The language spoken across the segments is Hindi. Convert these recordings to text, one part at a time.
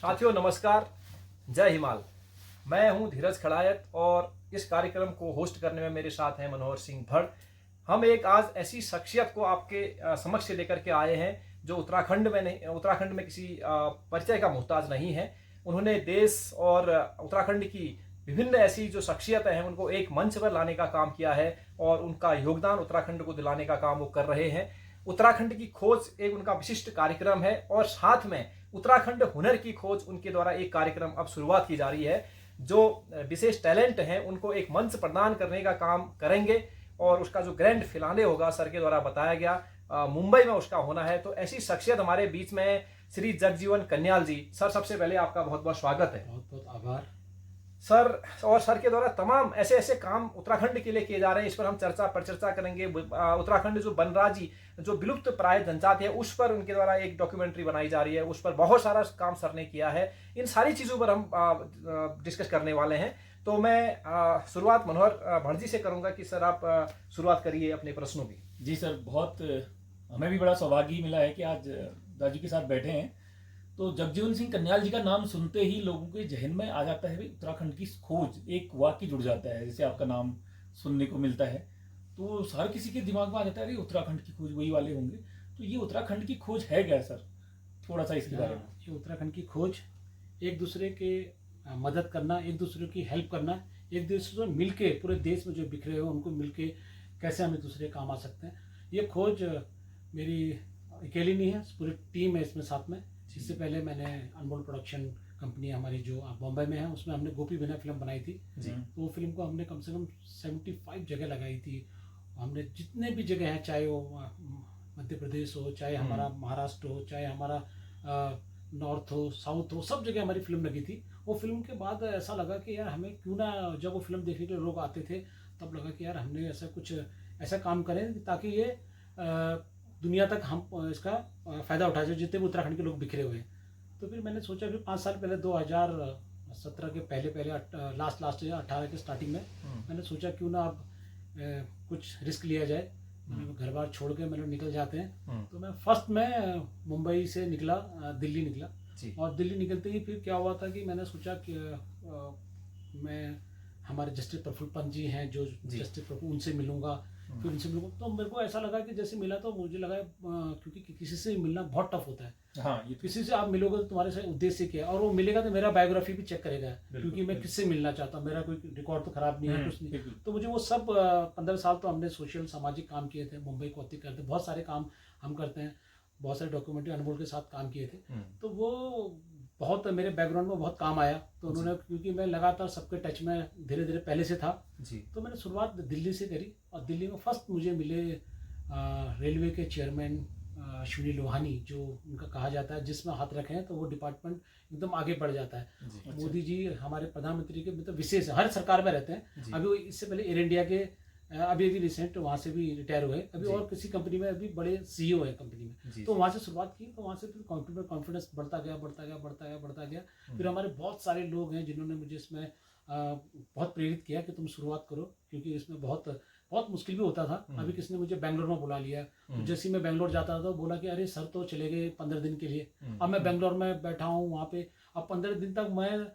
साथियों नमस्कार, जय हिमाल। मैं हूं धीरज खड़ायत और इस कार्यक्रम को होस्ट करने में मेरे साथ हैं मनोहर सिंह भड़। हम एक आज ऐसी शख्सियत को आपके समक्ष लेकर के आए हैं जो उत्तराखंड में किसी परिचय का मोहताज नहीं है। उन्होंने देश और उत्तराखंड की विभिन्न ऐसी जो शख्सियतें हैं उनको एक मंच पर लाने का काम किया है और उनका योगदान उत्तराखंड को दिलाने का काम वो कर रहे हैं। उत्तराखंड की खोज एक उनका विशिष्ट कार्यक्रम है और साथ में उत्तराखंड हुनर की खोज उनके द्वारा एक कार्यक्रम अब शुरुआत की जा रही है। जो विशेष टैलेंट हैं उनको एक मंच प्रदान करने का काम करेंगे और उसका जो ग्रैंड फिनाले होगा सर के द्वारा बताया गया मुंबई में उसका होना है। तो ऐसी शख्सियत हमारे बीच में श्री जगजीवन कन्याल जी। सर सबसे पहले आपका बहुत बहुत स्वागत है। बहुत बहुत आभार सर। और सर के द्वारा तमाम ऐसे ऐसे काम उत्तराखंड के लिए किए जा रहे हैं, इस पर हम परिचर्चा करेंगे। उत्तराखंड जो बनराजी जो विलुप्त प्राय जनजाति है उस पर उनके द्वारा एक डॉक्यूमेंट्री बनाई जा रही है, उस पर बहुत सारा काम सर ने किया है। इन सारी चीज़ों पर हम डिस्कस करने वाले हैं। तो मैं शुरुआत मनोहर भड़ जी से करूंगा कि सर आप शुरुआत करिए अपने प्रश्नों की। जी सर, बहुत हमें भी बड़ा सौभाग्य मिला है कि आज दाजू के साथ बैठे हैं। तो जगजीवन सिंह कन्याल जी का नाम सुनते ही लोगों के जहन में आ जाता है भाई उत्तराखंड की खोज, एक वाक्य जुड़ जाता है। जैसे आपका नाम सुनने को मिलता है तो हर किसी के दिमाग में आ जाता है अरे उत्तराखंड की खोज वही वाले होंगे। तो ये उत्तराखंड की खोज है क्या सर, थोड़ा सा इसके बारे में। ये उत्तराखंड की खोज एक दूसरे के मदद करना, एक दूसरे की हेल्प करना, एक दूसरे से मिलके पूरे देश में जो बिखरे हो उनको मिलके कैसे हम एक दूसरे काम आ सकते हैं। ये खोज मेरी अकेली नहीं है, पूरी टीम है इसमें साथ में। इससे पहले मैंने अनमोल प्रोडक्शन कंपनी हमारी जो बॉम्बे में है उसमें हमने गोपी बिना फिल्म बनाई थी। तो वो फिल्म को हमने कम से कम 75 जगह लगाई थी। हमने जितने भी जगह हैं, चाहे वो मध्य प्रदेश हो, चाहे हमारा महाराष्ट्र हो, चाहे हमारा नॉर्थ हो, साउथ हो, सब जगह हमारी फिल्म लगी थी। वो फिल्म के बाद ऐसा लगा कि यार हमें क्यों ना, जब वो फिल्म देखने के लिए लोग आते थे तब लगा कि यार हमने ऐसा काम करें ताकि ये दुनिया तक हम इसका फ़ायदा उठा सकें, जितने भी उत्तराखंड के लोग बिखरे हुए हैं। तो फिर मैंने सोचा फिर 5 साल पहले 2017 के पहले लास्ट 18 के स्टार्टिंग में मैंने सोचा क्यों ना अब कुछ रिस्क लिया जाए। घर बार छोड़ के मैंने निकल जाते हैं। तो मैं फर्स्ट में मुंबई से निकला, दिल्ली निकला। और दिल्ली निकलते ही फिर क्या हुआ था कि मैंने सोचा कि मैं हमारे जस्टिस प्रफुल्ल पंत जी हैं जो जस्टिस प्रफुल्ल, उनसे मिलूंगा। फिर उनसे मिलूंगा तो मेरे को ऐसा लगा कि जैसे मिला तो मुझे लगा क्योंकि किसी से मिलना बहुत टफ होता है। हाँ, ये किसी से आप मिलोगे तो तुम्हारे से उद्देश्य क्या है, और वो मिलेगा तो मेरा बायोग्राफी भी चेक करेगा क्योंकि मैं किससे मिलना चाहता हूँ, मेरा कोई रिकॉर्ड तो खराब नहीं है, कुछ नहीं। तो मुझे वो सब 15 साल तो हमने सोशल सामाजिक काम किए थे, मुंबई को अति करते, बहुत सारे काम हम करते हैं, बहुत सारे डॉक्यूमेंट्री अनमोल के साथ काम किए थे। तो वो बहुत मेरे बैकग्राउंड में बहुत काम आया। तो उन्होंने, क्योंकि मैं लगातार सबके टच में धीरे धीरे पहले से था जी, तो मैंने शुरुआत दिल्ली से करी। और दिल्ली में फर्स्ट मुझे मिले रेलवे के चेयरमैन अश्विनी लोहानी, जो उनका कहा जाता है जिसमें हाथ रखें तो वो डिपार्टमेंट एकदम आगे बढ़ जाता है। मोदी जी हमारे प्रधानमंत्री के मतलब विशेष हर सरकार में रहते हैं। अभी वो इससे पहले एयर इंडिया के अभी रिसेंट वहाँ से भी रिटायर हुए, अभी और किसी कंपनी में अभी बड़े CEO है कंपनी में। तो वहाँ से शुरुआत की, तो वहाँ से फिर कॉन्फिडेंस बढ़ता गया। फिर हमारे बहुत सारे लोग हैं जिन्होंने मुझे इसमें बहुत प्रेरित किया कि तुम शुरुआत करो, क्योंकि इसमें बहुत मुश्किल भी होता था। अभी किसी ने मुझे बैंगलोर में बुला लिया, तो जैसे मैं बैंगलोर जाता था तो बोला कि अरे सर तो चले गए 15 दिन के लिए, अब मैं बैंगलोर में बैठा हूँ वहाँ पे। अब 15 दिन तक मैं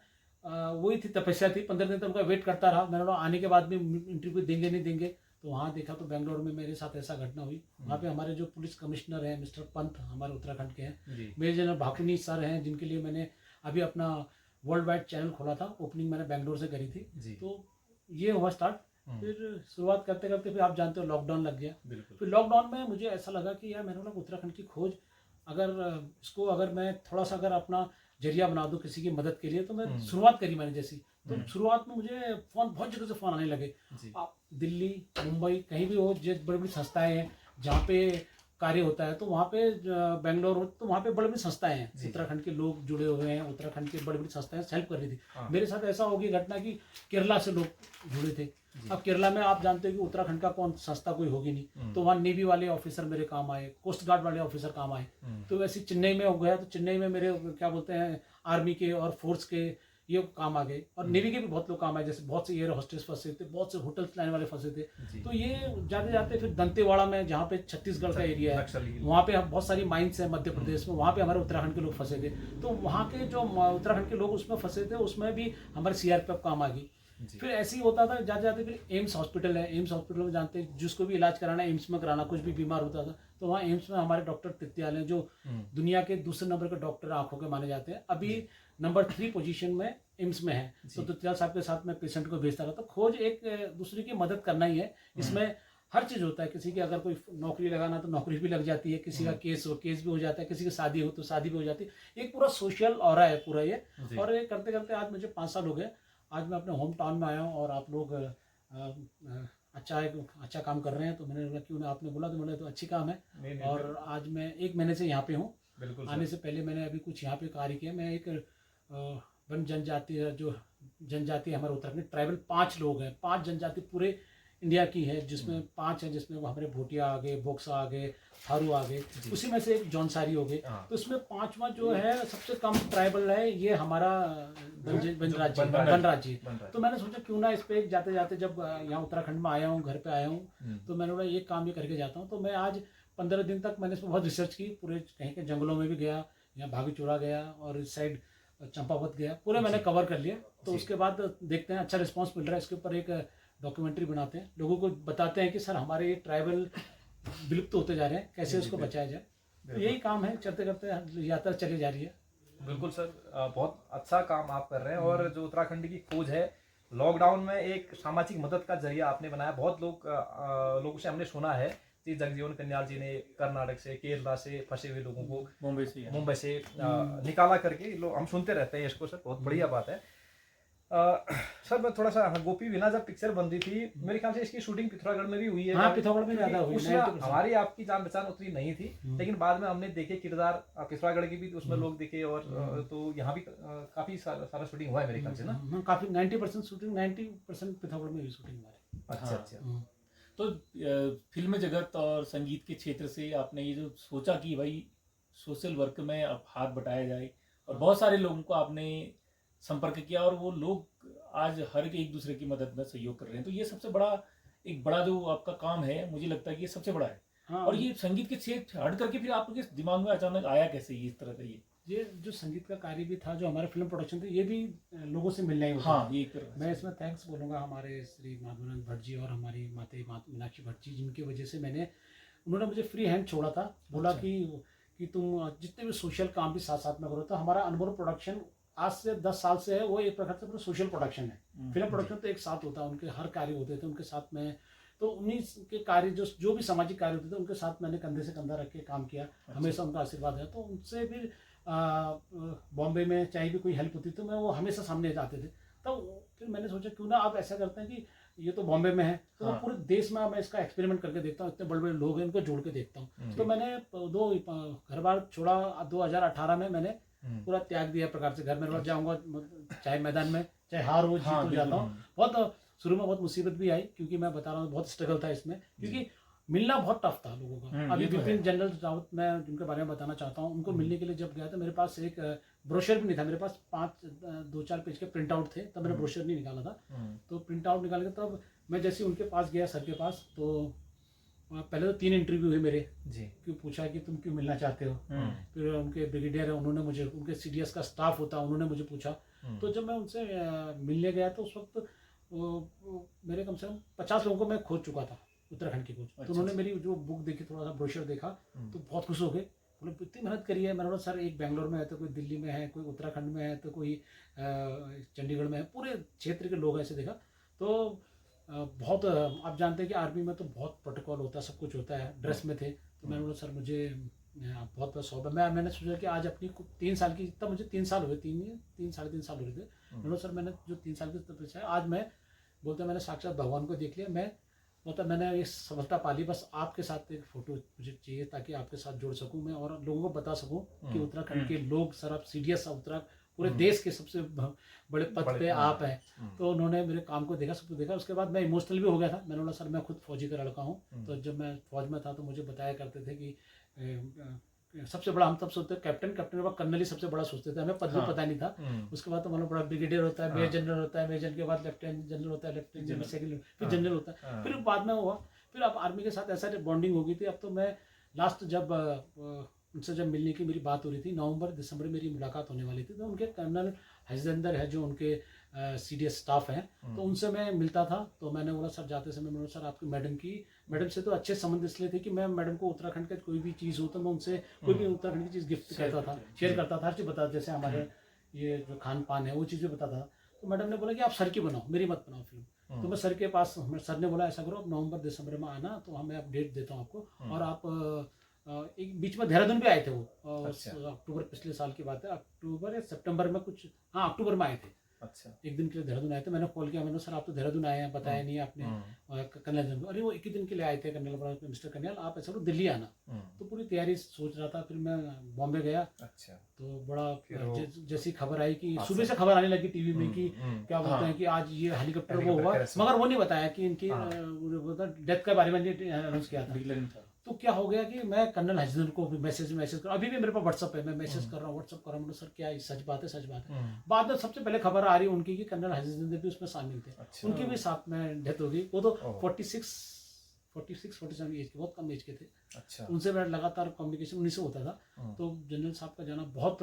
वही थी, तपस्या थी, 15 दिन तक उनका वेट करता रहा। मैंने बोला आने के बाद भी इंटरव्यू देंगे नहीं देंगे। तो वहाँ देखा तो बैंगलोर में मेरे साथ ऐसा घटना हुई। वहाँ पे हमारे जो पुलिस कमिश्नर हैं मिस्टर पंत, हमारे उत्तराखंड के हैं, मेजर जनरल भाकुनी सर हैं, जिनके लिए मैंने अभी अपना वर्ल्ड वाइड चैनल खोला था, ओपनिंग मैंने बैंगलोर से करी थी। तो ये हुआ स्टार्ट। फिर शुरुआत करते करते फिर आप जानते हो लॉकडाउन लग गया। फिर लॉकडाउन में मुझे ऐसा लगा कि यार मैंने बोला उत्तराखंड की खोज अगर मैं थोड़ा सा अगर अपना जरिया बना दूं किसी की मदद के लिए, तो मैं शुरुआत करी मैंने जैसी। तो शुरुआत में मुझे बहुत जगह से फ़ोन आने लगे। आप दिल्ली, मुंबई, कहीं भी हो, जो बड़ी बड़ी संस्थाएं हैं जहाँ पे कार्य होता है, तो वहाँ पे बेंगलोर हो तो वहाँ पे बड़ी बड़ी संस्थाएं हैं, उत्तराखंड के लोग जुड़े हुए हैं, उत्तराखंड की बड़ी बड़ी संस्थाएं हेल्प कर रही थी। मेरे साथ ऐसा हो गया घटना कि केरला से लोग जुड़े थे। अब केरला में आप जानते हो कि उत्तराखंड का कौन संस्था कोई होगी नहीं, तो वहाँ नेवी वाले ऑफिसर मेरे काम आए, कोस्ट गार्ड वाले ऑफिसर काम आए। तो वैसे चेन्नई में हो गया, तो चेन्नई में मेरे क्या बोलते हैं आर्मी के और फोर्स के ये काम आ गए। और नेवी के भी बहुत लोग काम आए, जैसे बहुत से एयर होस्टेस फंसे थे, बहुत से होटल चलाने वाले फंसे थे। तो ये जाते जाते फिर दंतेवाड़ा में, जहाँ पे छत्तीसगढ़ का एरिया है, वहाँ पे बहुत सारी माइंस है मध्य प्रदेश में, वहाँ पे हमारे उत्तराखंड के लोग फंसे थे। तो वहाँ के जो उत्तराखंड के लोग उसमें फंसे थे, उसमें भी हमारे सीआरपीएफ काम आ गई। फिर ऐसे ही होता था जाते जाते। फिर एम्स हॉस्पिटल है, एम्स हॉस्पिटल में जानते हैं जिसको भी इलाज कराना है एम्स में कराना, कुछ भी बीमार होता था तो वहाँ एम्स में हमारे डॉक्टर तित्याल हैं, जो दुनिया के दूसरे नंबर के डॉक्टर आंखों के माने जाते हैं। अभी नंबर 3 पोजीशन में एम्स में है। तो तित्याल साहब के साथ मैं पेशेंट को भेजता था। तो खोज एक दूसरे की मदद करना ही है। इसमें हर चीज़ होता है। किसी की अगर कोई नौकरी लगाना तो नौकरी भी लग जाती है, किसी का केस हो केस भी हो जाता है, किसी की शादी हो तो शादी भी हो जाती है। एक पूरा सोशल ऑरा है पूरा ये। और ये करते करते आज मुझे 5 साल हो गए। आज मैं अपने होम टाउन में आया हूँ और आप लोग अच्छा काम कर रहे हैं। तो मैंने बोला क्यों ना, आपने बोला तो मैंने तो अच्छी काम है। और आज मैं 1 महीने से यहाँ पे हूँ। आने से पहले मैंने अभी कुछ यहाँ पे कार्य किया। मैं एक वन जनजाति, जो जनजाति हमारे उत्तराखंड ट्राइबल 5 लोग हैं, 5 जनजाति पूरे इंडिया की है, जिसमें 5 है, जिसमें हमारे भोटिया आ गए, बोक्सा आ गए, थारू आ गए, उसी में से एक जौनसारी हो गए। तो इसमें 5वां जो है सबसे कम ट्राइबल है, ये हमारा बनराजी। तो मैंने सोचा क्यों ना इस पे जाते जाते, जब यहाँ उत्तराखंड में आया हूँ, घर पे आया हूँ, तो मैंने बोला ये काम ये करके जाता हूँ। तो मैं आज 15 दिन तक मैंने इसमें बहुत रिसर्च की, पूरे कहीं के जंगलों में भी गया, यहाँ भागीचोड़ा गया और इस साइड चंपावत गया, पूरे मैंने कवर कर लिया। तो उसके बाद देखते हैं अच्छा रिस्पॉन्स मिल रहा है। इसके ऊपर एक डॉक्यूमेंट्री बनाते हैं, लोगों को बताते हैं कि सर हमारे ये ट्राइबल विलुप्त होते जा रहे हैं, कैसे उसको बचाया जाए। तो यही काम है, चलते करते यात्रा चली जा रही है। बिल्कुल सर, बहुत अच्छा काम आप कर रहे हैं। और जो उत्तराखंड की खोज है, लॉकडाउन में एक सामाजिक मदद का जरिया आपने बनाया। बहुत लोगों से हमने सुना है कि जगजीवन कन्याल जी ने कर्नाटक से, केरला से फंसे हुए लोगों को मुंबई से निकाला करके, लोग हम सुनते रहते हैं इसको। सर बहुत बढ़िया बात है। सर मैं थोड़ा सा, गोपी वीणा जब पिक्चर बन रही थी, मेरे ख्याल से इसकी शूटिंग पिथौरागढ़ में भी हुई है। हाँ, पिथौरागढ़ में ज्यादा हुई। उसमें हमारी आपकी जान पहचान उतनी नहीं थी, लेकिन बाद में हमने देखे किरदार पिथौरागढ़ के भी, उसमें लोग दिखे। और तो यहाँ भी काफी सारा शूटिंग हुआ है मेरे ख्याल से ना। काफी 90% शूटिंग, 90% पिथौरागढ़ में हुई शूटिंग हमारी। अच्छा। तो फिल्म जगत और संगीत के क्षेत्र से आपने ये जो सोचा कि भाई सोशल वर्क में अब हाथ बटाया जाए, और बहुत सारे लोगों को आपने संपर्क किया, और वो लोग आज हर एक दूसरे की मदद में सहयोग कर रहे हैं। तो ये सबसे बड़ा जो आपका काम है, मुझे लगता है कि ये सबसे बड़ा है। हाँ, और ये संगीत के क्षेत्र हट करके फिर आपके दिमाग में अचानक आया कैसे ये इस तरह का? ये जो संगीत का कार्य भी था, जो हमारे फिल्म प्रोडक्शन थे, ये भी लोगों से मिलना ही होता है। हाँ, ये एक तरह मैं इसमें थैंक्स बोलूँगा हमारे श्री माधवानंद भट्ट जी और हमारी माता मीनाक्षी भट्ट जी, जिनकी वजह से उन्होंने मुझे फ्री हैंड छोड़ा था। बोला कि तुम जितने भी सोशल काम भी साथ साथ में करो। तो हमारा अनमोल प्रोडक्शन आज से 10 साल से है, वो एक प्रकार से सोशल प्रोडक्शन है। फिल्म प्रोडक्शन तो एक साथ होता है, उनके हर कार्य होते थे उनके साथ में। तो उन्हीं के कार्य जो भी सामाजिक कार्य होते थे, उनके साथ मैंने कंधे से कंधा रख के काम किया। हमेशा उनका आशीर्वाद है। तो उनसे भी बॉम्बे में चाहे भी कोई हेल्प होती तो मैं वो हमेशा सामने जाते थे। तो फिर मैंने सोचा क्यों ना आप ऐसा करते हैं कि ये तो बॉम्बे में है, तो हाँ। पूरे देश में मैं इसका एक्सपेरिमेंट करके देखता हूँ। इतने बड़े बड़े लोग हैं, इनको जोड़ के देखता हूँ। तो मैंने घर बार छोड़ा 2018 में। मैंने पूरा त्याग दिया प्रकार से। घर में रोज जाऊंगा, चाहे मैदान में चाहे हार हो जीत हो जाता हूँ। बहुत शुरू में बहुत मुसीबत भी आई, क्योंकि मैं बता रहा हूँ बहुत स्ट्रगल था इसमें, क्योंकि मिलना बहुत टफ था लोगों का। अभी बिपिन जनरल रावत, मैं जिनके बारे में बताना चाहता हूँ, उनको मिलने के लिए जब गया तो मेरे पास एक ब्रोशर भी नहीं था। मेरे पास 2-4 पेज के प्रिंट आउट थे, तब मैंने ब्रोशर नहीं निकाला था। तो प्रिंट आउट निकाल के तब मैं जैसे उनके पास गया, सर के पास, तो पहले तो 3 इंटरव्यू हुए मेरे जी। क्यों पूछा कि तुम क्यों मिलना चाहते हो। फिर उनके ब्रिगेडियर है, उन्होंने मुझे, उनके सीडीएस का स्टाफ होता है, उन्होंने मुझे पूछा। तो जब मैं उनसे मिलने गया तो उस वक्त मेरे कम से कम 50 लोगों को मैं खोज चुका था, उत्तराखंड की खोज। तो उन्होंने मेरी जो बुक देखी, थोड़ा सा ब्रोशर देखा, तो बहुत खुश हो गए। बोले इतनी मेहनत करी है। मैंने बोला सर, एक बेंगलोर में है तो कोई दिल्ली में है, कोई उत्तराखंड में है तो कोई चंडीगढ़ में है, पूरे क्षेत्र के लोग ऐसे देखा। तो बहुत, आप जानते हैं कि आर्मी में तो बहुत प्रोटोकॉल होता है, सब कुछ होता है। ड्रेस में थे। तो मैंने बोला सर मुझे बहुत बड़ा शौक है। मैंने सोचा कि आज अपनी 3 साल की, तब मुझे 3 साल हुए, 3 साढ़े 3 साल हो गए थे। मैंने बोला सर, मैंने जो 3 साल की तपस्या है, आज मैं बोलते मैंने साक्षात भगवान को देख लिया। मैं मतलब मैंने ये सफलता पा ली। बस आपके साथ एक फोटो मुझे चाहिए, ताकि आपके साथ जोड़ सकूं मैं और लोगों को बता सकूं कि उत्तराखंड के लोग, सर आप सीडीएस उत्तराखंड पूरे देश के सबसे बड़े पद पे आप हैं। तो उन्होंने मेरे काम को देखा, सब कुछ देखा। उसके बाद मैं इमोशनल भी हो गया था। मैंने बोला सर, मैं खुद फौजी का लड़का हूँ। तो जब मैं फौज में था तो मुझे बताया करते थे कि सबसे बड़ा हम तब सोचते कैप्टन के बाद कर्नल ही सबसे बड़ा सोचते थे, हमें पद भी हाँ। पता नहीं था। उसके बाद तो मतलब बड़ा ब्रिगेडियर होता है, मेजर जनरल होता है, मेजर के बाद लेफ्टिनेंट जनरल होता है, लेफ्टिनेंट जनरल सेकंड, फिर जनरल होता है, फिर बाद में हुआ। फिर अब आर्मी के साथ ऐसा बॉन्डिंग हो गई थी। अब तो मैं लास्ट जब उनसे जब मिलने की मेरी बात हो रही थी, नवंबर दिसंबर में मेरी मुलाकात होने वाली थी, तो उनके कर्नल हजिंदर है जो उनके CDS स्टाफ हैं, तो उनसे मैं मिलता था। तो मैंने बोला सर जाते समय मैंने सर आपकी मैडम से तो अच्छे संबंध इसलिए थे कि मैं मैडम को उत्तराखंड का कोई भी चीज़ हो तो मैं उनसे कोई भी उत्तराखंड की चीज़ गिफ्ट करता था, शेयर करता था, हर चीज़ बताता, जैसे हमारे ये जो खान पान है वो चीज़ भी बताता था। तो मैडम ने बोला कि आप सर की बनाओ, मेरी मत बनाओ फिल्म। तो मैं सर के पास, सर ने बोला ऐसा करो आप नवंबर दिसंबर में आना, तो हमें आप डेट देता हूँ आपको, और आप एक बीच में देहरादून भी आए थे वो, अक्टूबर पिछले साल की बात है, अक्टूबर या सितंबर में कुछ, हाँ अक्टूबर में आए थे। अच्छा, एक दिन के लिए देहरादून आए थे। मैंने कॉल किया, मैंने सर आप तो देहरादून आए हैं, बताया नहीं आपने कर्नल जनरल। अरे वो एक ही दिन के लिए आए थे कर्नल, मिस्टर कर्नल आप ऐसा करो दिल्ली आना। तो पूरी तैयारी सोच रहा था, फिर मैं बॉम्बे गया। अच्छा, तो बड़ा जैसी खबर आई कि सुबह से खबर आने लगी टीवी में कि क्या बोलते हैं कि आज ये हेलीकॉप्टर वो हुआ, मगर वो नहीं बताया कि इनकी डेथ के बारे में अनाउंस किया था। तो क्या हो गया कि मैं कर्नल हजिंदर को मैसेज कर, अभी भी मेरे पास व्हाट्सअप है, मैं मैसेज कर रहा हूँ, व्हाट्सअप कर रहा हूँ, सर क्या सच बात है, सच बात है। बाद में सबसे पहले खबर आ रही है उनकी कि कर्नल हजिंदर भी उसमें शामिल थे। अच्छा, उनकी भी साथ में डेथ हो गई। वो तो 47 एज के, बहुत कम एज के थे। अच्छा, उनसे मेरा लगातार कम्युनिकेशन उन्हीं से होता था। तो जनरल साहब का जाना बहुत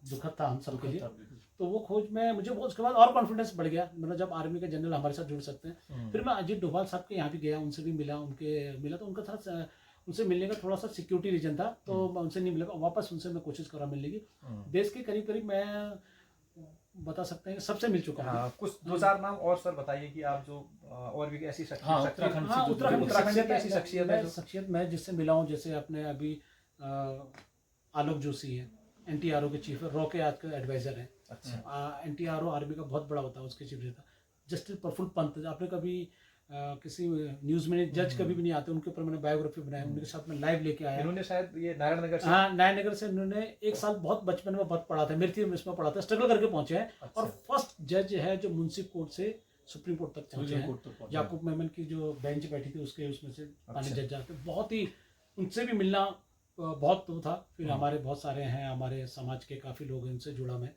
दुखद था हम सब के लिए। तो वो खोज में मुझे उसके बाद और कॉन्फिडेंस बढ़ गया, मतलब जब आर्मी के जनरल हमारे साथ जुड़ सकते हैं। फिर मैं अजीत डोभाल साहब के यहाँ भी गया, उनसे भी मिला, तो उनका था उनसे मिलने का थोड़ा सा सिक्योरिटी रीजन था, तो मैं उनसे नहीं मिला, वापस उनसे मैं कोशिश कर रहा मिलने की। देश के करीब करीब मैं बता सकते हैं सबसे मिल चुका हूँ। कुछ 2-4 नाम और सर बताइए कि आप जो और भी ऐसी उत्तराखंड की ऐसी शख्सियत मैं जिससे मिला हूँ, जैसे अपने अभी आलोक जोशी है, NTRO के चीफ है, रॉ के आज के एडवाइजर है। अच्छा, NTRO आर्मी का बहुत बड़ा होता है, उसके चीफ रहता। जस्टिस प्रफुल्ल पंत, आपने कभी किसी न्यूज में जज कभी भी नहीं आते, उनके ऊपर मैंने बायोग्राफी बनाई, उनके साथ मैं लाइव लेके आया। इन्होंने शायद ये नारायणनगर से, हाँ नारायणनगर से इन्होंने एक साल बहुत बचपन में बहुत पढ़ा था, मेरी थी इसमें पढ़ा था, स्ट्रगल करके पहुंचे हैं। अच्छा, और फर्स्ट जज है जो मुंशी कोर्ट से सुप्रीम कोर्ट तक पहुंचे हैं। याकूब मेमन की जो बेंच बैठी थी उसके उसमें से पानी जज जाते, बहुत ही उनसे भी मिलना बहुत तो था। फिर हमारे बहुत सारे हैं, हमारे समाज के काफ़ी लोग हैं, उनसे जुड़ा मैं।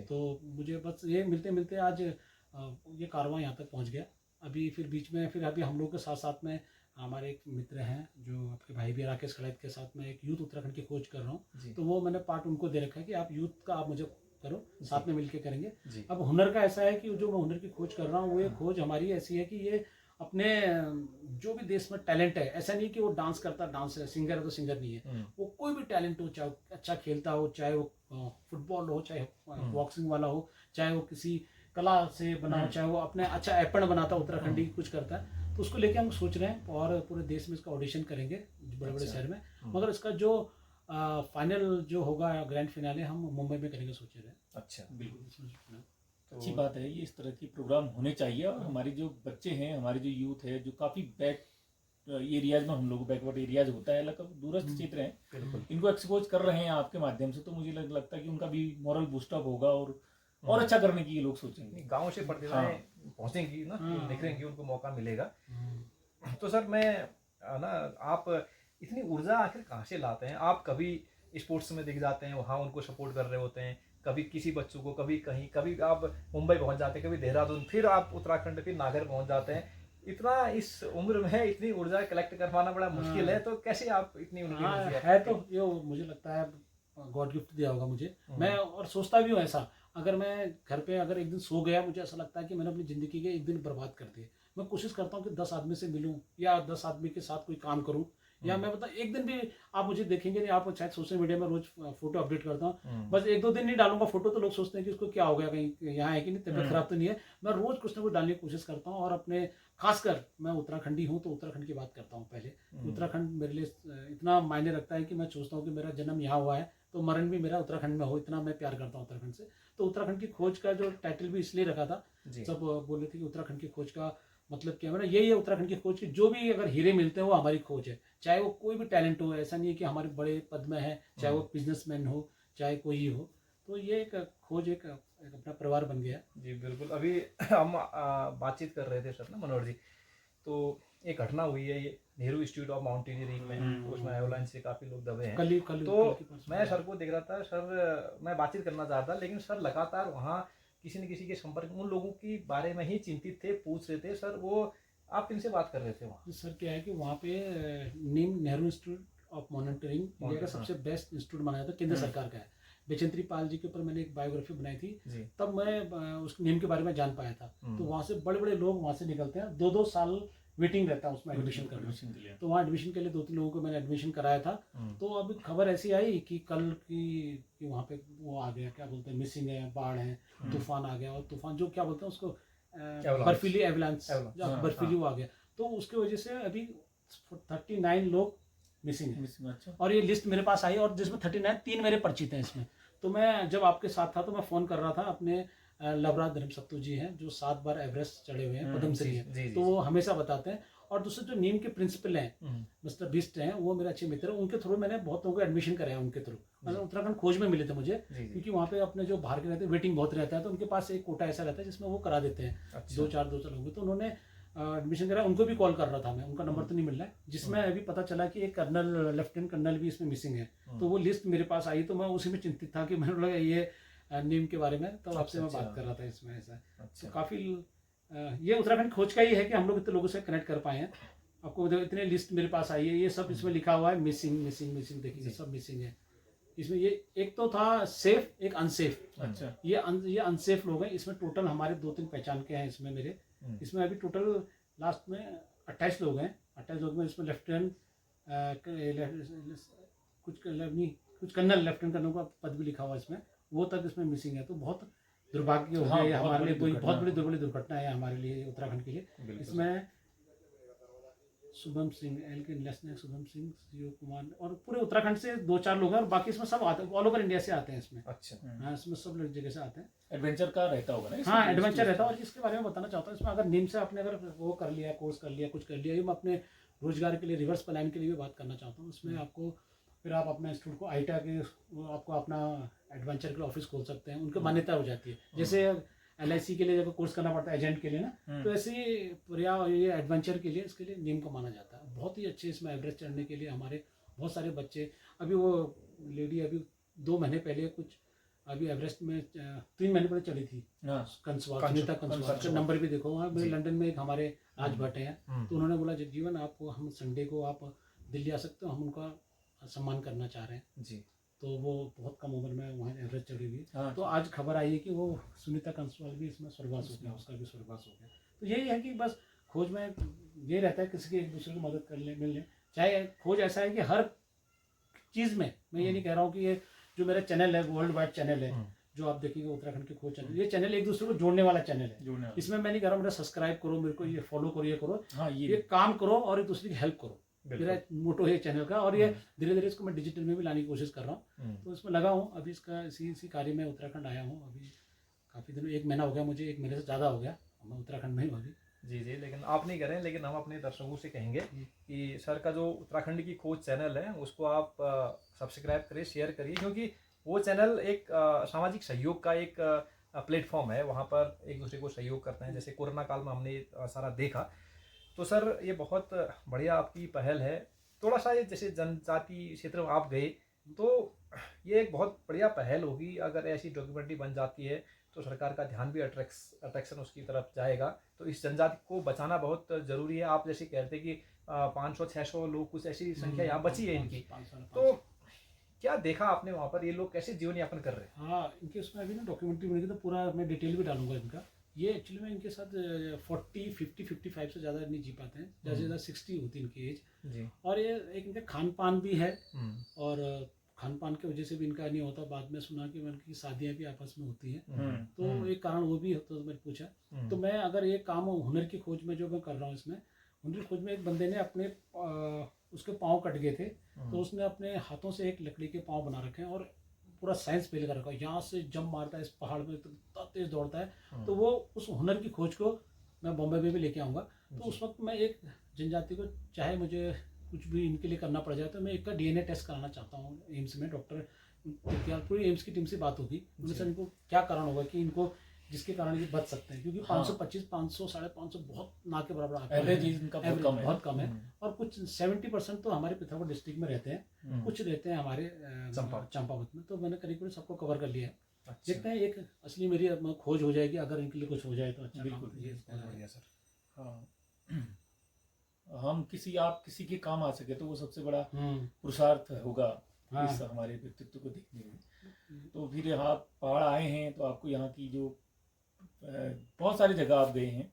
तो मुझे बस ये मिलते मिलते आज ये कारवां यहाँ तक पहुँच गया। अभी फिर बीच में फिर अभी हम लोग के साथ साथ में हमारे एक मित्र हैं जो आपके भाई भी, राकेश खड़ाइत के साथ में एक यूथ उत्तराखंड की खोज कर रहा हूँ। तो वो मैंने पार्ट उनको दे रखा है कि आप यूथ का आप मुझे करो, साथ में मिलके करेंगे। अब हुनर का ऐसा है कि जो मैं हुनर की खोज कर रहा हूँ, वो ये खोज हमारी ऐसी है कि ये अपने जो भी देश में टैलेंट है, ऐसा नहीं कि वो डांस करता डांस है, सिंगर है तो सिंगर नहीं है, वो कोई भी टैलेंट हो, चाहे अच्छा खेलता हो, चाहे वो फुटबॉल हो, चाहे बॉक्सिंग वाला हो, चाहे वो किसी कला से बना हो, चाहे वो अपने अच्छा एपण बनाता है, उत्तराखंडी कुछ करता है, तो उसको लेके हम सोच रहे हैं और पूरे देश में इसका ऑडिशन करेंगे बड़े बड़े शहर में। मगर इसका जो फाइनल जो होगा ग्रैंड फिनाले हम मुंबई में करेंगे सोच रहे हैं। अच्छा, बिल्कुल अच्छी बात है, ये इस तरह की प्रोग्राम होने चाहिए। और हमारे जो बच्चे हैं, हमारे जो यूथ है, जो काफ़ी बैक एरियाज में, हम लोग बैकवर्ड एरियाज होता है, लगभग दूरस्थ क्षेत्र हैं, इनको एक्सपोज कर रहे हैं आपके माध्यम से, तो मुझे लगता है कि उनका भी मॉरल बूस्टअप होगा और अच्छा करने की ये लोग सोचेंगे। गाँव से प्रतिभाएं पहुंचेंगी ना, निखरेंगी, उनको मौका मिलेगा। तो सर मैं ना, आप इतनी ऊर्जा आखिर कहाँ से लाते हैं? आप कभी स्पोर्ट्स में दिख जाते हैं, वहाँ उनको सपोर्ट कर रहे होते हैं, कभी किसी बच्चों को, कभी कहीं, कभी आप मुंबई पहुँच जाते हैं, कभी देहरादून, फिर आप उत्तराखंड, फिर नागर पहुँच जाते हैं। इतना इस उम्र में इतनी ऊर्जा कलेक्ट कर पाना बड़ा मुश्किल है, तो कैसे आप इतनी ऊर्जा है? तो ये मुझे लगता है गॉड गिफ्ट दिया होगा मुझे। मैं और सोचता भी हूँ ऐसा, अगर मैं घर पे अगर एक दिन सो गया, मुझे ऐसा लगता है कि मैंने अपनी ज़िंदगी के एक दिन बर्बाद कर दिए। मैं कोशिश करता हूँ कि 10 आदमी से मिलूँ या 10 आदमी के साथ कोई काम करूँ, या मैं मतलब एक दिन भी आप मुझे देखेंगे नहीं, आप शायद सोशल मीडिया में रोज फोटो अपडेट करता हूँ, बस 1-2 दिन नहीं डालूंगा फोटो तो लोग सोचते हैं कि उसको क्या हो गया, कहीं यहाँ है कि नहीं, तबीयत खराब तो नहीं है। मैं रोज कुछ ना कुछ डालने की कोशिश करता हूँ, और अपने खासकर मैं उत्तराखंडी हूँ तो उत्तराखंड की बात करता हूँ पहले। उत्तराखंड मेरे लिए इतना मायने रखता है कि मैं सोचता हूँ कि मेरा जन्म यहाँ हुआ है तो मरण भी मेरा उत्तराखंड में हो, इतना मैं प्यार करता हूँ उत्तराखंड से। तो उत्तराखंड की खोज का जो टाइटल भी इसलिए रखा था, सब बोल रहे थे कि उत्तराखंड की खोज का मतलब क्या है, यही है उत्तराखंड की खोज की, जो भी अगर हीरे मिलते हैं वो हमारी खोज है, चाहे वो कोई भी टैलेंट हो, ऐसा नहीं है कि हमारे बड़े पद में है, चाहे वो बिजनेसमैन हो, चाहे कोई ही हो। तो ये एक खोज एक अपना परिवार बन गया। जी बिल्कुल। अभी हम बातचीत कर रहे थे सर ना, मनोहर जी, तो एक घटना हुई है ये नेहरू इंस्टीट्यूट ऑफ माउंटेनियरिंग में, तो उसमें एवलांच से काफ़ी लोग दबे हैं। तो मैं सर को देख रहा था, सर मैं बातचीत करना चाहता, लेकिन सर लगातार वहाँ किसी न किसी के संपर्क में उन लोगों की बारे में ही चिंतित थे, पूछ रहे थे। सर वो आप किनसे बात कर रहे थे वहाँ? सर क्या है कि वहाँ पे NIM Nehru institute of mountaineering India का सबसे बेस्ट इंस्टीट्यूट माना जाता है, केंद्र सरकार का है। बेचेंद्री पाल जी के ऊपर मैंने एक बायोग्राफी बनाई थी, तब मैं उस नीम के बारे में जान पाया था। तो वहाँ से बड़े बड़े लोग वहाँ से निकलते हैं, 2-2 साल वेटिंग रहता है उसमें एडमिशन करने के लिए। तो वहाँ एडमिशन के लिए 2-3 लोगों को मैंने एडमिशन कराया था। तो अभी खबर ऐसी आई कि कल की वहाँ पे वो आ गया, क्या बोलते हैं, मिसिंग है, बाढ़ है, तूफान आ गया, और तूफान जो क्या बोलते हैं उसको, बर्फीली एवलांच, बर्फीली वो आ गया। तो उसकी वजह से अभी 39 लोग मिसिंग है। अच्छा। और ये लिस्ट मेरे पास आई, और जिसमें 39 3 मेरे परिचित हैं इसमें। तो मैं जब आपके साथ था तो मैं फ़ोन कर रहा था अपने लवराज धर्मसत्तू जी हैं, जो 7 बार एवरेस्ट चढ़े हुए हैं, पद्मश्री हैं, तो वो हमेशा बताते हैं। और दूसरे जो नीम के प्रिंसिपल हैं, मिस्टर बिस्ट हैं, वो मेरे अच्छे मित्र हैं। उनके थ्रू मैंने बहुत लोगों को एडमिशन कराया उनके थ्रू। मतलब उत्तराखंड खोज में मिले थे मुझे, क्योंकि वहाँ पे अपने जो बाहर के रहते हैं वेटिंग बहुत रहता है, तो उनके पास एक कोटा ऐसा रहता है जिसमें वो करा देते हैं। 2-4 लोग, तो उन्होंने एडमिशन कराया। उनको भी कॉल कर रहा था मैं, उनका नंबर तो नहीं मिल रहा है, जिसमें अभी पता चला कि एक कर्नल, लेफ्टिनेंट कर्नल भी इसमें मिसिंग है। तो वो लिस्ट मेरे पास आई, तो मैं उसी में चिंतित था कि मैंने बोला ये नीम के बारे में, तो आपसे मैं बात कर रहा था इसमें। ऐसा तो काफ़ी ये उत्तराखंड खोज का ही है कि हम लोग इतने लोगों से कनेक्ट कर पाए हैं। आपको इतने लिस्ट मेरे पास आई है, ये सब इसमें लिखा हुआ है मिसिंग मिसिंग मिसिंग, देखिए सब मिसिंग है इसमें। ये एक तो था सेफ, एक अनसेफ। अच्छा। ये अनसेफ लोग हैं इसमें। टोटल हमारे 2-3 पहचान के हैं इसमें मेरे। इसमें अभी टोटल लास्ट में 28 लोग हैं। 28 लोग में इसमें लेफ्टिनेंट कुछ कर्नल, लेफ्टिनेंट कर्नल का पद भी लिखा हुआ है इसमें, वो तक इसमें मिसिंग है। तो बहुत दुर्भाग्य हो गया हमारे लिए, कोई बहुत बड़ी दुर्घटना है हमारे लिए, उत्तराखंड के लिए। इसमें शुभम सिंह, एल के नेशनल, शुभम सिंह, सीओ कुमार, और पूरे उत्तराखंड से 2-4 लोग हैं, और बाकी इसमें सब आते हैं, ऑल ओवर इंडिया से आते हैं इसमें। अच्छा। हाँ, इसमें सब जगह से आते हैं। एडवेंचर का रहता होगा ना? हाँ, एडवेंचर रहता है। और इसके बारे में बताना चाहता हूँ, इसमें अगर नीम से आपने अगर वो कर लिया, कोर्स कर लिया, कुछ कर लिया, ये मैं अपने रोजगार के लिए, रिवर्स प्लान के लिए भी बात करना चाहता हूँ। इसमें आपको फिर आप अपना इंस्टीट्यूट को आईटा के, आपको अपना एडवेंचर के ऑफिस खोल सकते हैं, उनकी मान्यता हो जाती है। जैसे LIC के लिए जब कोर्स करना पड़ता है एजेंट के लिए ना, तो ऐसे ये एडवेंचर के लिए, इसके लिए नीम को माना जाता है। बहुत ही अच्छे इसमें एवरेस्ट चढ़ने के लिए हमारे बहुत सारे बच्चे, अभी वो लेडी अभी 2 महीने पहले कुछ, अभी एवरेस्ट में 3 महीने पहले चढ़ी थी, कंसवाल, सुनीता कंसवाल का नंबर भी देखो वहाँ। मेरे लंदन में एक हमारे राज भट्ट हैं, तो उन्होंने बोला जगजीवन आपको, हम संडे को आप दिल्ली आ सकते हो, हम उनका सम्मान करना चाह रहे हैं जी। तो वो बहुत कम उम्र में वहाँ एवरेस्ट चढ़ी हुई। तो आज खबर आई है कि वो सुनीता कंसवाल भी इसमें स्वर्गवास हो गया, उसका भी स्वर्गवास हो गया। तो यही है कि बस खोज में ये रहता है किसी की एक दूसरे को मदद कर ले, मिल ले। चाहे खोज ऐसा है कि हर चीज़ में, मैं ये नहीं कह रहा हूँ कि ये जो मेरा चैनल है, वर्ल्ड वाइड चैनल है, जो आप देखेंगे उत्तराखंड की खोज चैनल, ये चैनल एक दूसरे को जोड़ने वाला चैनल है। इसमें मैं नहीं कह रहा हूँ मेरा सब्सक्राइब करो, मेरे को ये फॉलो करो, ये करो। हाँ, ये काम करो और एक दूसरे की हेल्प करो, मेरा मोटो है चैनल का। और ये धीरे धीरे इसको मैं डिजिटल में भी लाने की कोशिश कर रहा हूँ। तो इसमें लगा हूँ अभी, इसका इसी कार्य में उत्तराखंड आया हूँ। अभी काफ़ी दिनों, 1 महीना हो गया मुझे, 1 महीने से ज़्यादा हो गया, मैं उत्तराखंड में ही हूँ अभी। जी जी, लेकिन आप नहीं करें, लेकिन हम अपने दर्शकों से कहेंगे कि सर का जो उत्तराखंड की खोज चैनल है उसको आप सब्सक्राइब करिए, शेयर करिए, क्योंकि वो चैनल एक सामाजिक सहयोग का एक प्लेटफॉर्म है। वहाँ पर एक दूसरे को सहयोग करते हैं। जैसे कोरोना काल में हमने सारा देखा। तो सर ये बहुत बढ़िया आपकी पहल है। थोड़ा सा ये जैसे जनजाति क्षेत्र में आप गए, तो ये एक बहुत बढ़िया पहल होगी। अगर ऐसी डॉक्यूमेंट्री बन जाती है तो सरकार का ध्यान भी अट्रैक्शन उसकी तरफ जाएगा। तो इस जनजाति को बचाना बहुत ज़रूरी है। आप जैसे कहते हैं कि 500-600 लोग, कुछ ऐसी संख्या यहाँ बची है इनकी। तो क्या देखा आपने वहाँ पर, ये लोग कैसे जीवन यापन कर रहे हैं? हाँ, इनके उसमें अभी ना डॉक्यूमेंट्री बनेगी, तो पूरा मैं डिटेल भी डालूंगा इनका। ये एक्चुअली में इनके साथ 40, 50, 55 से ज़्यादा नहीं जी पाते हैं, ज़्यादा से ज़्यादा 60 होती है इनकी एज जी। और ये एक इनका खान पान भी है, और खान पान की वजह से भी इनका नहीं होता। बाद में सुना कि उनकी शादियाँ भी आपस में होती हैं, तो एक कारण वो भी होता, तो मैंने पूछा। तो मैं अगर ये काम हुनर की खोज में जो मैं कर रहा हूँ, इसमें हुनर की खोज में एक बंदे ने अपने उसके पाँव कट गए थे, तो उसने अपने हाथों से एक लकड़ी के पाँव बना रखे हैं, और पूरा साइंस फेल कर रखा है। यहाँ से जंप मारता है इस पहाड़ में, तो इतना तेज दौड़ता है। तो वो उस हुनर की खोज को मैं बॉम्बे में भी लेके आऊँगा। तो उस वक्त मैं एक जनजाति को, चाहे मुझे कुछ भी इनके लिए करना पड़ जाए, तो मैं एक का DNA टेस्ट कराना चाहता हूँ एम्स में। डॉक्टर पूरी एम्स की टीम से बात होगी, उनसे इनको क्या कारण होगा कि इनको जिसके कारण ये बच सकते हैं, क्योंकि हाँ। 525 500 550 बहुत ना के बराबर आंकड़ा एवरेज है। एज इनका बहुत Average कम है। बहुत कम है। और कुछ 70% तो हमारे पिथौरागढ़ डिस्ट्रिक्ट में रहते हैं, कुछ रहते हैं हमारे चंपावत में। तो मैंने करीब करीब सबको कवर कर लिया है। अच्छा। देखते हैं, एक असली मेरी अब खोज हो जाएगी, अगर इनके लिए कुछ हो जाए तो अच्छा। बिल्कुल, काम ये बहुत बढ़िया सर। हाँ। हम आप किसी के काम आ सके तो वो सबसे बड़ा हम्म, पुरुषार्थ होगा हाँ। इस हमारे व्यक्तित्व को देखने में। तो फिर आप पहाड़ आए हैं तो आपको यहाँ की जो बहुत सारी जगह आप गए हैं,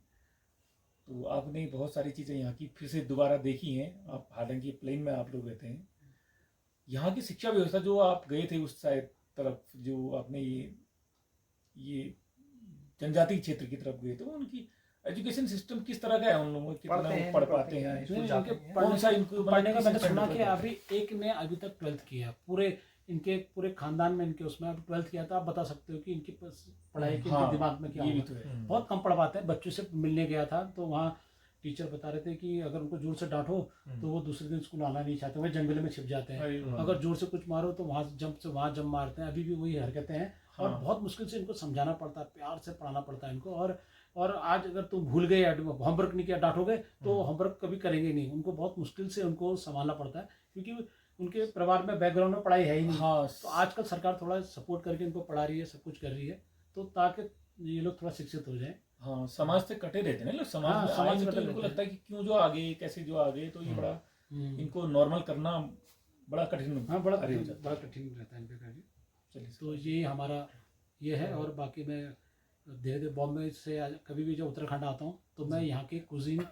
तो आपने बहुत सारी चीज़ें यहाँ की फिर से दोबारा देखी हैं। आप हालांकि प्लेन में आप लोग रहते हैं, यहाँ की शिक्षा व्यवस्था जो आप गए थे उस साइड तरफ, जो आपने ये जनजाति क्षेत्र की तरफ गए, तो उनकी एजुकेशन सिस्टम किस तरह का है? उन लोगों को कितना पढ़ते हैं, वो पढ़ नहीं पाते हैं? स्कूल नहीं, जाते इनके हैं? कौन सा इनको पढ़ने का किस मैंने स्टैंडर्ड सुना पर कि पढ़ते हैं? अभी एक ने अभी तक 12th किया, पूरे खानदान में इनके उसमें अभी 12th किया। तो आप बता सकते हो कि इनकी पढ़ाई के हाँ, दिमाग में क्या ये भी होगा। तो है। बहुत कम पढ़ पाते हैं। बच्चों से मिलने गया था तो वहाँ टीचर बता रहे थे कि अगर उनको जोर से डांटो तो वो दूसरे दिन स्कूल आना नहीं चाहते, वो जंगल में छिप जाते हैं। अरे वाह। अगर जोर से कुछ मारो तो वहाँ जंप मारते हैं। अभी भी वही हरकतें हैं। और हाँ। बहुत मुश्किल से इनको समझाना पड़ता है, प्यार से पढ़ाना पड़ता है इनको। और आज अगर तुम भूल गए, होमवर्क नहीं किया, डांटोगे तो होमवर्क कभी करेंगे नहीं। उनको बहुत मुश्किल से उनको संभालना पड़ता है, क्योंकि उनके परिवार में बैकग्राउंड में पढ़ाई है ही नहीं। हाँ, तो आजकल सरकार थोड़ा सपोर्ट करके इनको पढ़ा रही है, सब कुछ कर रही है, तो ताकि ये लोग थोड़ा शिक्षित हो जाए। हाँ, समाज से कटे रहते हैं ना लोग। समाज हाँ, में समाज आएंगे से तो कटे इनको रहते लगता है कि क्यों जो आगे, कैसे जो आगे, तो ये बड़ा इनको नॉर्मल करना बड़ा कठिन हाँ, बड़ा कार्य हो जाता बड़ा कठिन रहता है इनका कार्य। है। चलिए तो ये हमारा ये है। और बाकी मैं धीरे धीरे बॉम्बे से कभी भी जब उत्तराखंड आता हूँ तो मैं यहाँ की कुजीन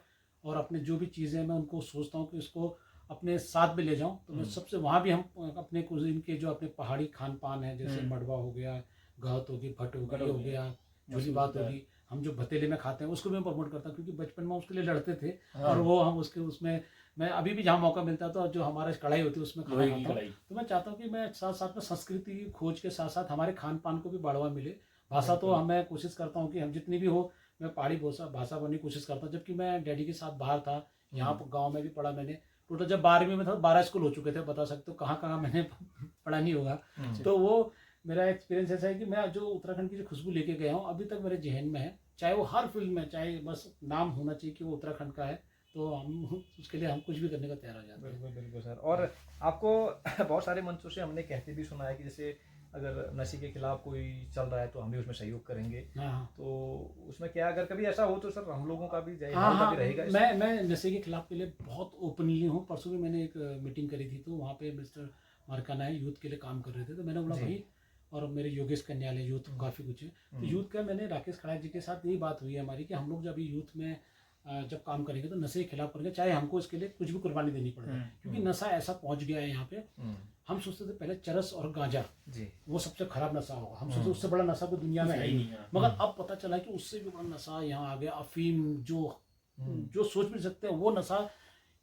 और अपने जो भी चीज़ें मैं उनको सोचता हूँ कि इसको अपने साथ में ले जाऊँ। तो मैं सबसे वहाँ भी हम अपने कुजीन के जो अपने पहाड़ी खान पान है, जैसे मडवा हो गया, गाहत होगी, भट हो गया, झोली बात होगी, हम जो भतेले में खाते हैं उसको भी मैं प्रमोट करता हूँ, क्योंकि बचपन में उसके लिए लड़ते थे। और वो हम उसमें मैं अभी भी जहाँ मौका मिलता है तो जो हमारे कढ़ाई होती है उसमें खाना खाता हूँ। तो मैं चाहता हूँ कि मैं साथ साथ में संस्कृति खोज के साथ साथ हमारे खान पान को भी बढ़ावा मिले। भाषा तो मैं कोशिश करता हूँ कि हम जितनी भी हो, मैं पहाड़ी भाषा बोलने की कोशिश करता हूँ। जबकि मैं डैडी के साथ बाहर था, यहाँ पर गाँव में भी पढ़ा मैंने। टोटल जब 12वीं में था 12 स्कूल हो चुके थे, बता सकते हो कहाँ कहाँ मैंने पढ़ा नहीं होगा। तो वो मेरा एक्सपीरियंस ऐसा है कि मैं जो उत्तराखंड की जो खुशबू लेके गया हूँ अभी तक मेरे जहन में है। चाहे वो हर फील्ड में, चाहे बस नाम होना चाहिए कि वो उत्तराखंड का है, तो हम उसके लिए हम कुछ भी करने का तैयार हो जाते हैं। बिल्कुल बिल्कुल सर। और आपको बहुत सारे मंचों से हमने कहते भी सुना है कि जैसे अगर नशे के खिलाफ कोई चल रहा है तो हम भी उसमें सहयोग करेंगे। हाँ, तो उसमें क्या, अगर कभी ऐसा हो तो सर हम लोगों का भी जय हाँ, का भी रहेगा इसमें? मैं नशे के खिलाफ के लिए बहुत ओपनली हूँ। परसों भी मैंने एक मीटिंग करी थी, तो वहाँ पे मिस्टर मारकाना है, यूथ के लिए काम कर रहे थे। तो मैंने बोला जी। भाई, और मेरे योगेश कन्यालय यूथ काफ़ी कुछ है, तो यूथ का मैंने राकेश खड़ा जी के साथ यही बात हुई है हमारी कि हम लोग जब यूथ में जब काम करेंगे तो नशे के खिलाफ करेंगे, चाहे हमको इसके लिए कुछ भी कुर्बानी देनी पड़ जाए। क्योंकि नशा ऐसा पहुंच गया है यहाँ पे। हम सोचते थे पहले चरस और गांजा जी। वो सबसे खराब नशा होगा, हम सोचते उससे बड़ा नशा कोई दुनिया में है ही नहीं। मगर अब पता चला कि उससे भी बड़ा नशा यहाँ आ गया, अफीम, जो सोच भी सकते हैं वो नशा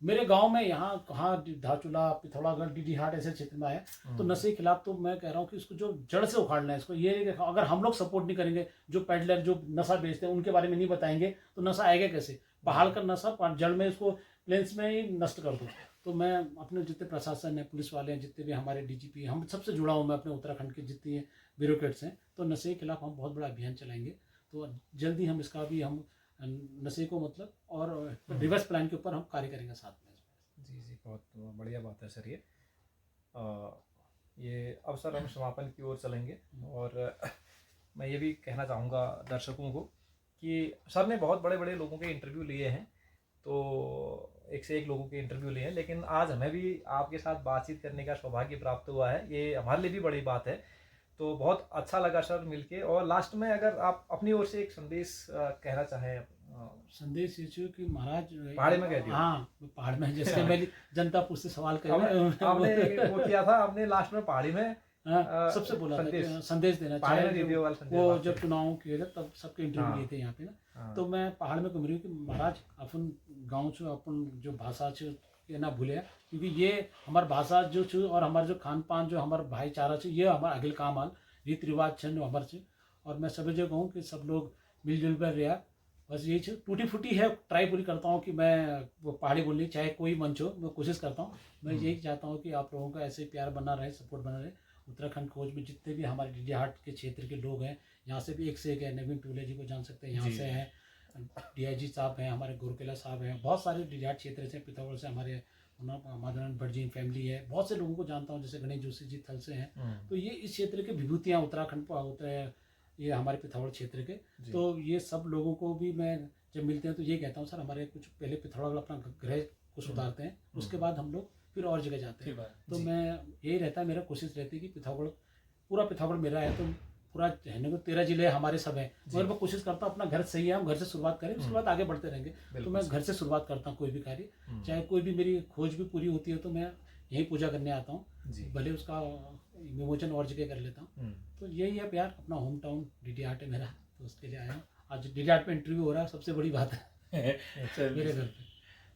मेरे गांव में यहाँ कहाँ धाचुला, पिथौरागढ़, डीडी हाट ऐसे क्षेत्र में आया। तो नशे के खिलाफ तो मैं कह रहा हूँ कि इसको जो जड़ से उखाड़ना है इसको। ये अगर हम लोग सपोर्ट नहीं करेंगे, जो पेडलर जो नशा बेचते हैं उनके बारे में नहीं बताएंगे, तो नशा आएगा कैसे? पहाड़ का नशा जड़ में इसको प्लेन्स में ही नष्ट कर दो। तो मैं अपने जितने प्रशासन है, पुलिस वाले हैं, जितने भी हमारे डीजीपी, हम सबसे जुड़ा हूँ मैं अपने उत्तराखंड के जितने ब्यूरोक्रेट्स हैं। तो नशे के खिलाफ हम बहुत बड़ा अभियान चलाएंगे। तो जल्दी हम इसका भी हम नशे को मतलब और रिवर्स प्लान के ऊपर हम कार्य करेंगे साथ में। जी जी, बहुत बढ़िया बात है सर। ये अब सर हम समापन की ओर चलेंगे। और मैं ये भी कहना चाहूँगा दर्शकों को कि सर ने बहुत बड़े बड़े लोगों के इंटरव्यू लिए हैं, तो एक से एक लोगों के इंटरव्यू लिए हैं, लेकिन आज हमें भी आपके साथ बातचीत करने का सौभाग्य प्राप्त हुआ है। ये हमारे लिए भी बड़ी बात है। तो बहुत अच्छा लगा सर मिलके। और लास्ट में अगर आप अपनी ओर से एक संदेश कहना चाहें। संदेश ये चाहिए कि महाराज पहाड़ी में कह दिया। हाँ, पहाड़ में जैसे मैं जनता पुरुष से सवाल कर आपने वो किया था, आपने लास्ट में पहाड़ी में सबसे बोला था कि संदेश देना पहाड़ी में चाहिए। रेडियो वाला संदेश वो बात जब करें। चुनाव किए थे तब सबके इंटरव्यू लिए थे यहाँ पे ना। तो मैं पहाड़ में घूम रही हूँ कि महाराज अपन गाँव छो, अपन जो भाषा छो ये ना भूले, क्योंकि ये हमार भाषा जो छो और हमारे जो खान पान जो हमारे भाईचारा छो, ये हमारा अगिल काम आल रीति रिवाज छन जो हमारे छे। और मैं सभी जगह कहूँ कि सब लोग मिलजुल कर रहा। बस यही छो, टूटी फूटी है, ट्राई पूरी करता हूँ कि मैं वो पहाड़ी बोलनी, चाहे कोई मंच हो, मैं कोशिश करता हूँ। मैं यही चाहता हूँ कि आप लोगों का ऐसे प्यार बना रहे, सपोर्ट बना रहे। उत्तराखंड खोज में जितने भी हमारे डीडीहाट के क्षेत्र के लोग हैं, यहाँ से भी एक से एक है। नवीन टूले जी को जान सकते हैं, यहाँ जी। से हैं। डीआईजी साहब हैं, हमारे गोरकेला साहब हैं, बहुत सारे डीडीहाट क्षेत्र से, पिथौरागढ़ से हमारे माधवानंद भट्ट जी फैमिली है, बहुत से लोगों को जानता हूँ, जैसे गणेश जोशी जी थल से हैं। तो ये इस क्षेत्र के विभूतियाँ उत्तराखंड पर होते हैं, ये हमारे पिथौरागढ़ क्षेत्र के। तो ये सब लोगों को भी मैं जब मिलते हैं तो ये कहता हूँ, सर हमारे कुछ पहले पिथौरागढ़ अपना गृह को सुधारते हैं, उसके बाद हम लोग फिर और जगह जाते हैं। तो मैं यही रहता है, मेरा कोशिश रहती है कि पिथौरागढ़, पूरा पिथौरागढ़ मेरा है, तो पूरा रहने को 13 जिले हमारे सब हैं, मगर मैं कोशिश करता हूँ अपना घर सही है, हम घर से शुरुआत करें, उसके बाद आगे बढ़ते रहेंगे। तो मैं घर से शुरुआत करता हूँ कोई भी कार्य, चाहे कोई भी मेरी खोज भी पूरी होती है तो मैं यही पूजा करने आता हूँ, भले उसका विमोचन और जगह कर लेता हूँ। तो यही है प्यार, अपना होम टाउन डीडीहाट है मेरा, तो उसके लिए आया हूँ। आज डीडीहाट पे इंटरव्यू हो रहा है, सबसे बड़ी बात है मेरे घर पे।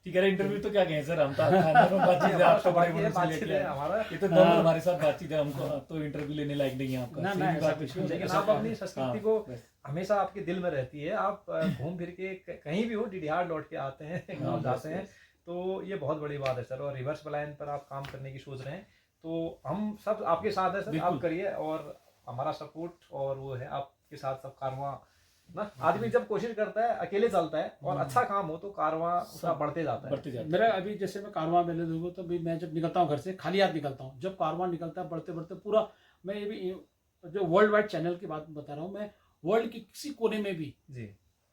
ठीक है, इंटरव्यू तो क्या कहें सर, हम तो बातचीत है, आप तो बड़े बड़े से लेके आए। हमारा ये तो दोनों हमारे साथ बातचीत है, हमको तो इंटरव्यू लेने लायक नहीं है आपका। ना, सीधी ऐसा बात कुछ है। नहीं, लेकिन आप अपनी संस्कृति को बस। हमेशा आपके दिल में रहती है। आप घूम फिर के कहीं भी हो डीडीहाट लौट के आते हैं, गाँव जाते हैं, तो ये बहुत बड़ी बात है सर। और रिवर्स पलायन पर आप काम करने की सोच रहे हैं, तो हम सब आपके साथ है सर, आप करिए, और हमारा सपोर्ट और वो है आपके साथ सब कारवां ना। आदमी जब कोशिश करता है, अकेले चलता है और अच्छा काम हो तो कारवां उसका बढ़ते जाता है। मेरा अभी जैसे मैं कारवां मेले दूंगा, तो भी मैं जब निकलता हूँ घर से खाली हाथ निकलता हूँ, जब कारवां निकलता है बढ़ते बढ़ते पूरा, मैं ये भी जो वर्ल्ड वाइड चैनल की बात बता रहा हूँ, मैं वर्ल्ड की किसी कोने में भी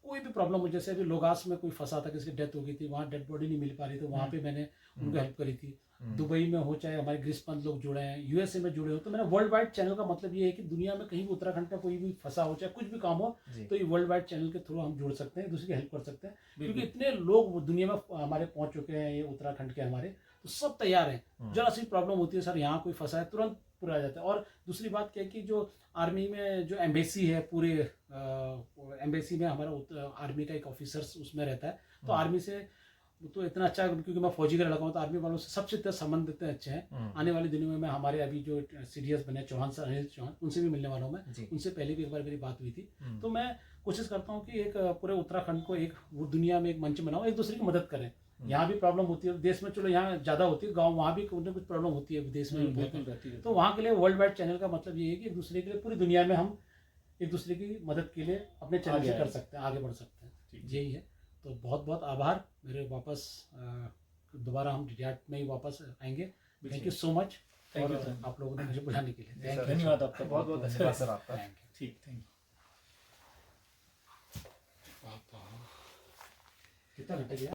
कोई भी प्रॉब्लम हो, जैसे अभी लोगास में कोई फंसा था, किसी की डेथ हो गई थी, वहाँ डेड बॉडी नहीं मिल पा रही, तो वहाँ पे मैंने उनको हेल्प करी थी। दुबई में हो, चाहे हमारे ग्रीष्मपंत लोग जुड़े हैं, यूएसए में जुड़े हो, तो मेरा वर्ल्ड वाइड चैनल का मतलब ये है कि दुनिया में कहीं भी उत्तराखंड का कोई भी फंसा हो, चाहे कुछ भी काम हो, तो ये वर्ल्ड वाइड चैनल के थ्रू हम जुड़ सकते हैं, दूसरे की हेल्प कर सकते हैं, क्योंकि इतने लोग दुनिया में हमारे पहुंच चुके हैं, ये उत्तराखंड के हमारे, तो सब तैयार हैं। जरा सी प्रॉब्लम होती है, सर यहाँ कोई फंसा है, तुरंत पूरा आ जाता है। और दूसरी बात क्या है कि जो आर्मी में जो एम्बेसी है, पूरे एम्बेसी में हमारा आर्मी का एक ऑफिसर्स उसमें रहता है, तो आर्मी से तो इतना अच्छा, क्योंकि मैं फौजी का लड़का हूँ, तो आर्मी वालों से सबसे इतना संबंध इतने अच्छे हैं। आने वाले दिनों में मैं हमारे अभी जो सीडीएस बने चौहान सर, अनिल चौहान, उनसे भी मिलने वाला हूँ मैं, उनसे पहले भी एक बार मेरी बात हुई थी। तो मैं कोशिश करता हूँ कि एक पूरे उत्तराखंड को एक वो दुनिया में एक मंच बनाओ, एक दूसरे की मदद करें। यहाँ भी प्रॉब्लम होती है देश में, चलो यहाँ ज़्यादा होती है, गाँव वहाँ भी कुछ ना कुछ प्रॉब्लम होती है, विदेश में भी होती है। तो वहाँ के लिए वर्ल्ड वाइड चैनल का मतलब ये है कि एक दूसरे के लिए पूरी दुनिया में हम एक दूसरे की मदद के लिए अपने चैनल से कर सकते हैं, आगे बढ़ सकते हैं, यही है। तो बहुत बहुत आभार, मेरे वापस दोबारा हम डीडीहाट में ही वापस आएंगे। थैंक यू सो मच, और आप लोगों ने मुझे बुलाने के लिए धन्यवाद आपका, बहुत बहुत धन्यवाद सर आपका। ठीक, थैंक यू। कितना घंटा गया?